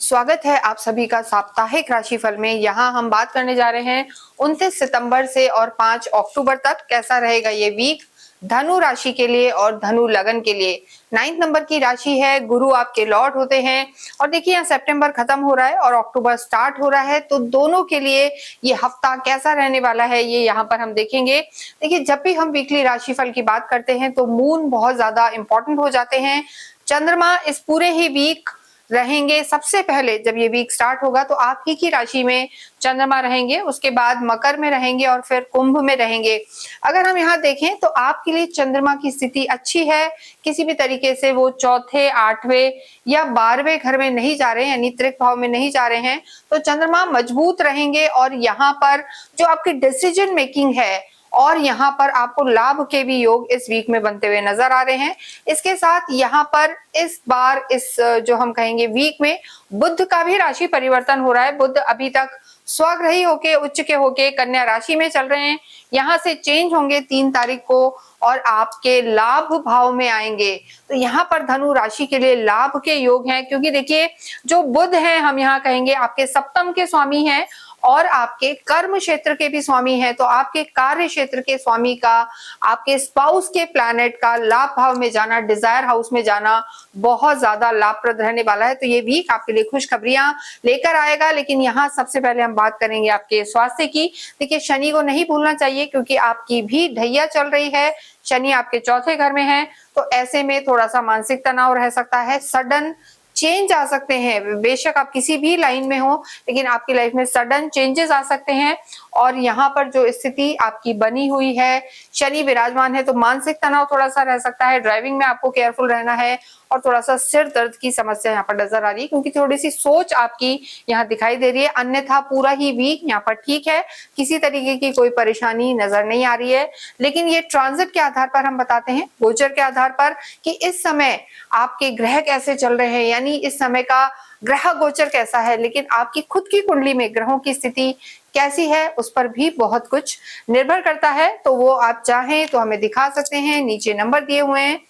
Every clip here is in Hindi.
स्वागत है आप सभी का साप्ताहिक राशिफल में। यहाँ हम बात करने जा रहे हैं 29 सितंबर से और 5 अक्टूबर तक कैसा रहेगा ये वीक धनु राशि के लिए और धनु लगन के लिए। 9 नंबर की राशि है, गुरु आपके लॉर्ड होते हैं। और देखिए यहाँ सितंबर खत्म हो रहा है और अक्टूबर स्टार्ट हो रहा है, तो दोनों के लिए ये हफ्ता कैसा रहने वाला है ये यहाँ पर हम देखेंगे। देखिए जब भी हम वीकली राशिफल की बात करते हैं तो मून बहुत ज्यादा इंपॉर्टेंट हो जाते हैं। चंद्रमा इस पूरे ही वीक रहेंगे। सबसे पहले जब ये वीक स्टार्ट होगा तो आप ही की राशि में चंद्रमा रहेंगे, उसके बाद मकर में रहेंगे और फिर कुंभ में रहेंगे। अगर हम यहाँ देखें तो आपके लिए चंद्रमा की स्थिति अच्छी है, किसी भी तरीके से वो चौथे, आठवें या 12वें घर में नहीं जा रहे हैं, यानी त्रिक भाव में नहीं जा रहे हैं, तो चंद्रमा मजबूत रहेंगे। और यहाँ पर जो आपकी डिसीजन मेकिंग है और यहाँ पर आपको लाभ के भी योग इस वीक में बनते हुए नजर आ रहे हैं। इसके साथ यहाँ पर इस बार इस जो हम कहेंगे वीक में बुध का भी राशि परिवर्तन हो रहा है। बुध अभी तक स्वग्रही होके उच्च के होके कन्या राशि में चल रहे हैं, यहाँ से चेंज होंगे 3 तारीख को और आपके लाभ भाव में आएंगे। तो यहाँ पर धनु राशि के लिए लाभ के योग हैं, क्योंकि देखिए जो बुध हैं हम यहाँ कहेंगे आपके सप्तम के स्वामी हैं और आपके कर्म क्षेत्र के भी स्वामी हैं। तो आपके कार्य क्षेत्र के स्वामी का, आपके स्पाउस के प्लैनेट का लाभ भाव में जाना, डिजायर हाउस में जाना बहुत ज्यादा लाभप्रद रहने वाला है। तो ये वीक आपके लिए खुशखबरियां लेकर आएगा। लेकिन यहाँ सबसे पहले हम बात करेंगे आपके स्वास्थ्य की। देखिए शनि को नहीं भूलना चाहिए, क्योंकि आपकी भी ढैया चल रही है। शनि आपके चौथे घर में है, तो ऐसे में थोड़ा सा मानसिक तनाव रह सकता है, सडन चेंज आ सकते हैं। बेशक आप किसी भी लाइन में हो, लेकिन आपकी लाइफ में सडन चेंजेस आ सकते हैं। और यहाँ पर जो स्थिति आपकी बनी हुई है, शनि विराजमान है, तो मानसिक तनाव थोड़ा सा रह सकता है। ड्राइविंग में आपको केयरफुल रहना है और थोड़ा सा सिर दर्द की समस्या यहाँ पर नजर आ रही है, क्योंकि थोड़ी सी सोच आपकी यहाँ दिखाई दे रही है। अन्यथा पूरा ही वीक यहाँ पर ठीक है, किसी तरीके की कोई परेशानी नजर नहीं आ रही है। लेकिन ये ट्रांजिट के आधार पर हम बताते हैं, गोचर के आधार पर, कि इस समय आपके ग्रह कैसे चल रहे हैं, यानी इस समय का ग्रह गोचर कैसा है। लेकिन आपकी खुद की कुंडली में ग्रहों की स्थिति कैसी है उस पर भी बहुत कुछ निर्भर करता है। तो वो आप चाहें तो हमें दिखा सकते हैं, नीचे नंबर दिए हुए हैं।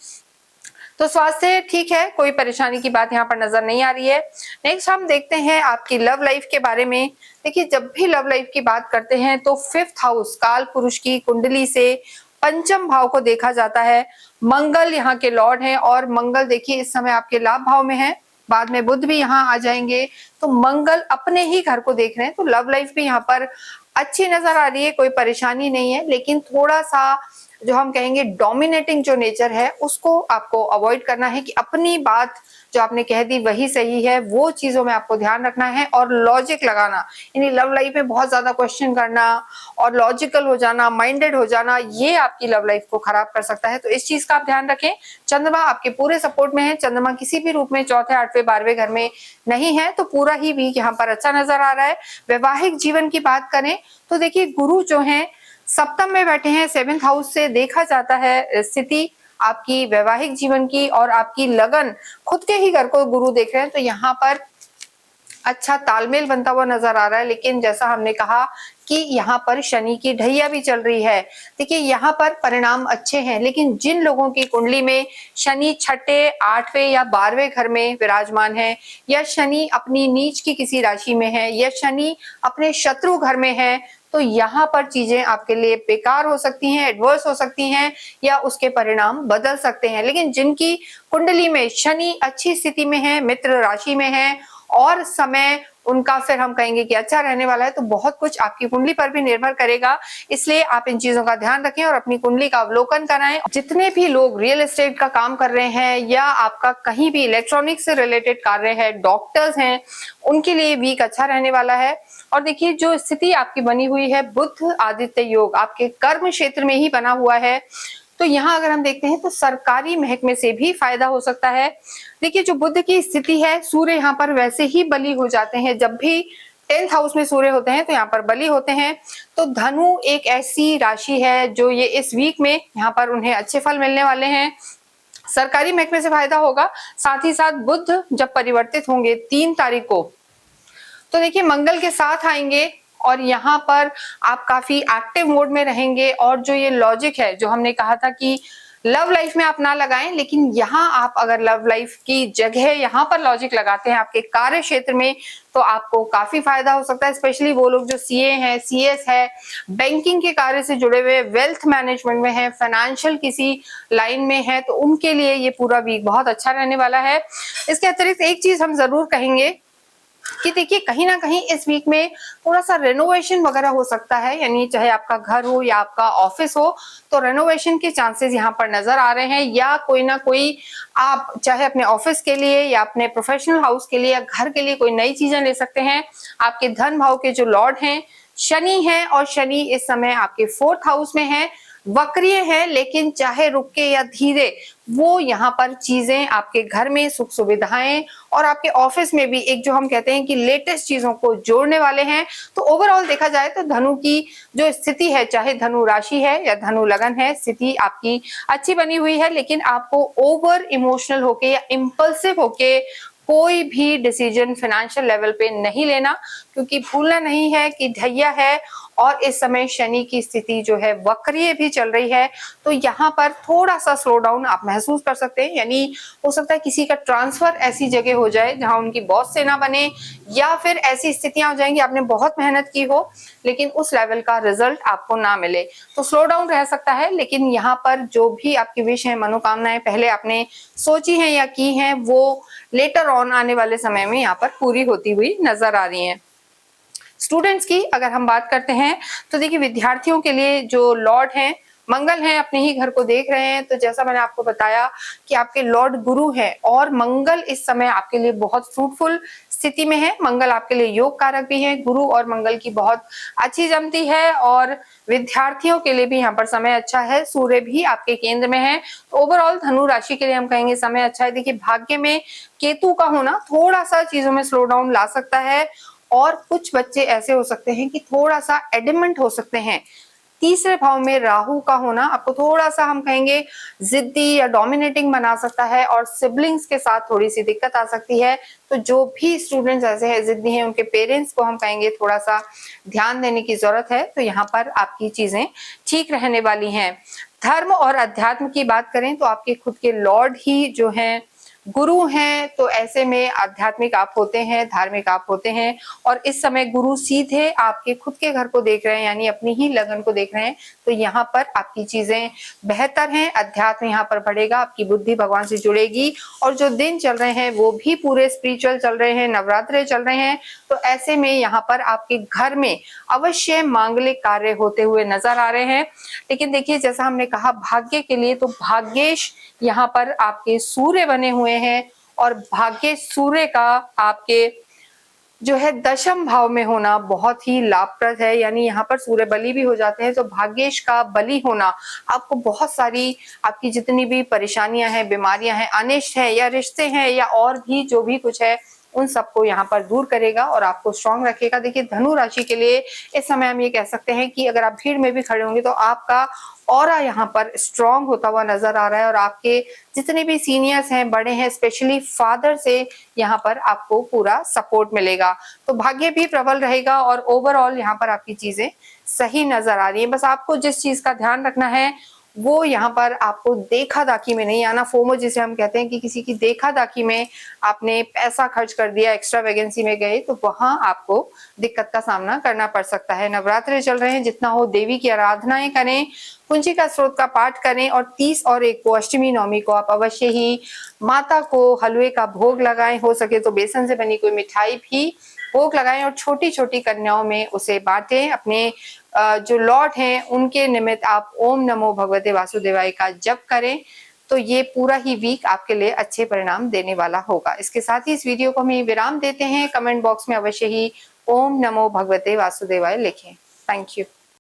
तो स्वास्थ्य ठीक है, कोई परेशानी की बात यहाँ पर नजर नहीं आ रही है। नेक्स्ट हम देखते हैं आपकी लव लाइफ के बारे में। देखिए जब भी लव लाइफ की बात करते हैं तो 5th हाउस काल पुरुष की कुंडली से पंचम भाव को देखा जाता है। मंगल यहाँ के लॉर्ड हैं और मंगल देखिए इस समय आपके लाभ भाव में है, बाद में बुध भी यहाँ आ जाएंगे, तो मंगल अपने ही घर को देख रहे हैं। तो लव लाइफ भी यहाँ पर अच्छी नजर आ रही है, कोई परेशानी नहीं है। लेकिन थोड़ा सा जो हम कहेंगे डोमिनेटिंग जो नेचर है उसको आपको अवॉइड करना है, कि अपनी बात जो आपने कह दी वही सही है, वो चीजों में आपको ध्यान रखना है। और लॉजिक लगाना, यानी लव लाइफ में बहुत ज्यादा क्वेश्चन करना और लॉजिकल हो जाना, माइंडेड हो जाना, ये आपकी लव लाइफ को खराब कर सकता है। तो इस चीज का आप ध्यान रखें। चंद्रमा आपके पूरे सपोर्ट में है, चंद्रमा किसी भी रूप में चौथे, आठवें, 12वें घर में नहीं है, तो पूरा ही वीक यहाँ पर अच्छा नजर आ रहा है। वैवाहिक जीवन की बात करें तो देखिए गुरु जो है सप्तम में बैठे हैं, 7th हाउस से देखा जाता है स्थिति आपकी वैवाहिक जीवन की, और आपकी लगन खुद के ही घर को गुरु देख रहे हैं। तो यहाँ पर अच्छा तालमेल बनता हुआ नजर आ रहा है। लेकिन जैसा हमने कहा कि यहाँ पर शनि की ढैया भी चल रही है। देखिए यहाँ पर परिणाम अच्छे हैं, लेकिन जिन लोगों की कुंडली में शनि छठे, 8वें या 12वें घर में विराजमान है, या शनि अपनी नीच की किसी राशि में है, या शनि अपने शत्रु घर में है, तो यहाँ पर चीजें आपके लिए बेकार हो सकती हैं, एडवर्स हो सकती हैं, या उसके परिणाम बदल सकते हैं। लेकिन जिनकी कुंडली में शनि अच्छी स्थिति में है, मित्र राशि में है, और समय उनका फिर हम कहेंगे कि अच्छा रहने वाला है, तो बहुत कुछ आपकी कुंडली पर भी निर्भर करेगा। इसलिए आप इन चीजों का ध्यान रखें और अपनी कुंडली का अवलोकन कराएं। जितने भी लोग रियल एस्टेट का काम कर रहे हैं या आपका कहीं भी इलेक्ट्रॉनिक से रिलेटेड कार्य है, डॉक्टर्स हैं, उनके लिए वीक अच्छा रहने वाला है। और देखिए जो स्थिति आपकी बनी हुई है, बुध आदित्य योग आपके कर्म क्षेत्र में ही बना हुआ है, तो यहाँ अगर हम देखते हैं तो सरकारी महकमे से भी फायदा हो सकता है। देखिए जो बुध की स्थिति है, सूर्य यहाँ पर वैसे ही बली हो जाते हैं। जब भी 10th हाउस में सूर्य होते हैं तो यहाँ पर बली होते हैं। तो धनु एक ऐसी राशि है जो ये इस वीक में यहाँ पर उन्हें अच्छे फल मिलने वाले हैं, सरकारी महकमे से फायदा होगा। साथ ही साथ बुध जब परिवर्तित होंगे 3 तारीख को, तो देखिए मंगल के साथ आएंगे और यहाँ पर आप काफी एक्टिव मोड में रहेंगे। और जो ये लॉजिक है, जो हमने कहा था कि लव लाइफ में आप ना लगाएं, लेकिन यहाँ आप अगर लव लाइफ की जगह यहाँ पर लॉजिक लगाते हैं आपके कार्य क्षेत्र में, तो आपको काफी फायदा हो सकता है। स्पेशली वो लोग जो सीए हैं, सीएस है, बैंकिंग के कार्य से जुड़े हुए, वेल्थ मैनेजमेंट में है, फाइनेंशियल किसी लाइन में है, तो उनके लिए ये पूरा वीक बहुत अच्छा रहने वाला है। इसके अतिरिक्त एक चीज हम जरूर कहेंगे कि देखिए कहीं ना कहीं इस वीक में थोड़ा सा रेनोवेशन वगैरह हो सकता है, यानी चाहे आपका घर हो या आपका ऑफिस हो, तो रेनोवेशन के चांसेस यहाँ पर नजर आ रहे हैं। या कोई ना कोई आप चाहे अपने ऑफिस के लिए या अपने प्रोफेशनल हाउस के लिए या घर के लिए कोई नई चीजें ले सकते हैं। आपके धन भाव के जो लॉर्ड हैं शनि हैं, और शनि इस समय आपके 4th हाउस में है, वक्रीय है, लेकिन चाहे रुक के या धीरे वो यहाँ पर चीजें आपके घर में सुख सुविधाएं और आपके ऑफिस में भी एक जो हम कहते हैं कि लेटेस्ट चीजों को जोड़ने वाले हैं। तो ओवरऑल देखा जाए तो धनु की जो स्थिति है, चाहे धनु राशि है या धनु लगन है, स्थिति आपकी अच्छी बनी हुई है, लेकिन आपको ओवर इमोशनल होके या इम्पल्सिव होके कोई भी डिसीजन फाइनेंशियल लेवल पे नहीं लेना, क्योंकि भूलना नहीं है कि ढैया है और इस समय शनि की स्थिति जो है वक्रीय भी चल रही है। तो यहाँ पर थोड़ा सा स्लो डाउन आप महसूस कर सकते हैं, यानी हो सकता है किसी का ट्रांसफर ऐसी जगह हो जाए जहां उनकी बॉस से ना बने, या फिर ऐसी स्थितियां हो जाएंगी आपने बहुत मेहनत की हो लेकिन उस लेवल का रिजल्ट आपको ना मिले, तो स्लो डाउन रह सकता है। लेकिन यहाँ पर जो भी आपकी विश है, मनोकामनाएं पहले आपने सोची हैं या की हैं, वो लेटर ऑन आने वाले समय में यहाँ पर पूरी होती हुई नजर आ रही हैं। स्टूडेंट्स की अगर हम बात करते हैं तो देखिए विद्यार्थियों के लिए जो लॉर्ड हैं मंगल हैं, अपने ही घर को देख रहे हैं। तो जैसा मैंने आपको बताया कि आपके लॉर्ड गुरु हैं और मंगल इस समय आपके लिए बहुत फ्रूटफुल स्थिति में है। मंगल आपके लिए योग कारक भी है, गुरु और मंगल की बहुत अच्छी जमती है, और विद्यार्थियों के लिए भी यहाँ पर समय अच्छा है। सूर्य भी आपके केंद्र में है, तो ओवरऑल धनु राशि के लिए हम कहेंगे समय अच्छा है। देखिए भाग्य में केतु का होना थोड़ा सा चीजों में स्लो डाउन ला सकता है, और कुछ बच्चे ऐसे हो सकते हैं कि थोड़ा सा एडमेंट हो सकते हैं। तीसरे भाव में राहु का होना आपको थोड़ा सा हम कहेंगे जिद्दी या डोमिनेटिंग बना सकता है, और सिबलिंग्स के साथ थोड़ी सी दिक्कत आ सकती है। तो जो भी स्टूडेंट्स ऐसे हैं जिद्दी हैं, उनके पेरेंट्स को हम कहेंगे थोड़ा सा ध्यान देने की जरूरत है। तो यहाँ पर आपकी चीजें ठीक रहने वाली हैं। धर्म और अध्यात्म की बात करें तो आपके खुद के लॉर्ड ही जो हैं गुरु हैं, तो ऐसे में आध्यात्मिक आप होते हैं, धार्मिक आप होते हैं, और इस समय गुरु सीधे आपके खुद के घर को देख रहे हैं, यानी अपनी ही लगन को देख रहे हैं। तो यहाँ पर आपकी चीजें बेहतर हैं, अध्यात्म यहाँ पर बढ़ेगा, आपकी बुद्धि भगवान से जुड़ेगी, और जो दिन चल रहे हैं वो भी पूरे स्पिरिचुअल चल रहे हैं, नवरात्रे चल रहे हैं। तो ऐसे में यहाँ पर आपके घर में अवश्य मांगलिक कार्य होते हुए नजर आ रहे हैं। लेकिन देखिए जैसा हमने कहा भाग्य के लिए, तो भाग्येश यहाँ पर आपके सूर्य बने हुए हैं, और भाग्य सूर्य का आपके जो है दशम भाव में होना बहुत ही लाभप्रद है, यानी यहाँ पर सूर्य बलि भी हो जाते हैं। तो भाग्येश का बलि होना आपको बहुत सारी आपकी जितनी भी परेशानियां हैं, बीमारियां हैं, अनिष्ट है या रिश्ते हैं या और भी जो भी कुछ है, उन सबको यहाँ पर दूर करेगा और आपको स्ट्रांग रखेगा। देखिए धनु राशि के लिए इस समय हम ये कह सकते हैं कि अगर आप भीड़ में भी खड़े होंगे तो आपका ऑरा यहाँ पर स्ट्रांग होता हुआ नजर आ रहा है, और आपके जितने भी सीनियर्स हैं, बड़े हैं, स्पेशली फादर से यहाँ पर आपको पूरा सपोर्ट मिलेगा। तो भाग्य भी प्रबल रहेगा, और ओवरऑल यहाँ पर आपकी चीजें सही नजर आ रही है। बस आपको जिस चीज का ध्यान रखना है वो यहाँ पर आपको देखा दाखी में नहीं आना। फोमो जिसे हम कहते हैं कि किसी की देखा दाखी में आपने पैसा खर्च कर दिया, एक्स्ट्रा वैकेंसी में गए, तो वहां आपको दिक्कत का सामना करना पड़ सकता है। नवरात्रे चल रहे हैं, जितना हो देवी की आराधनाएं करें, कुंजी का स्रोत का पाठ करें, और 30 और 1 को अष्टमी नवमी को आप अवश्य ही माता को हलवे का भोग लगाएं। हो सके तो बेसन से बनी कोई मिठाई भी भोग लगाएं, और छोटी छोटी कन्याओं में उसे बांटें। अपने जो लॉर्ड हैं उनके निमित्त आप ओम नमो भगवते वासुदेवाय का जप करें। तो ये पूरा ही वीक आपके लिए अच्छे परिणाम देने वाला होगा। इसके साथ ही इस वीडियो को हम विराम देते हैं। कमेंट बॉक्स में अवश्य ही ओम नमो भगवते वासुदेवाय लिखें। Thank you.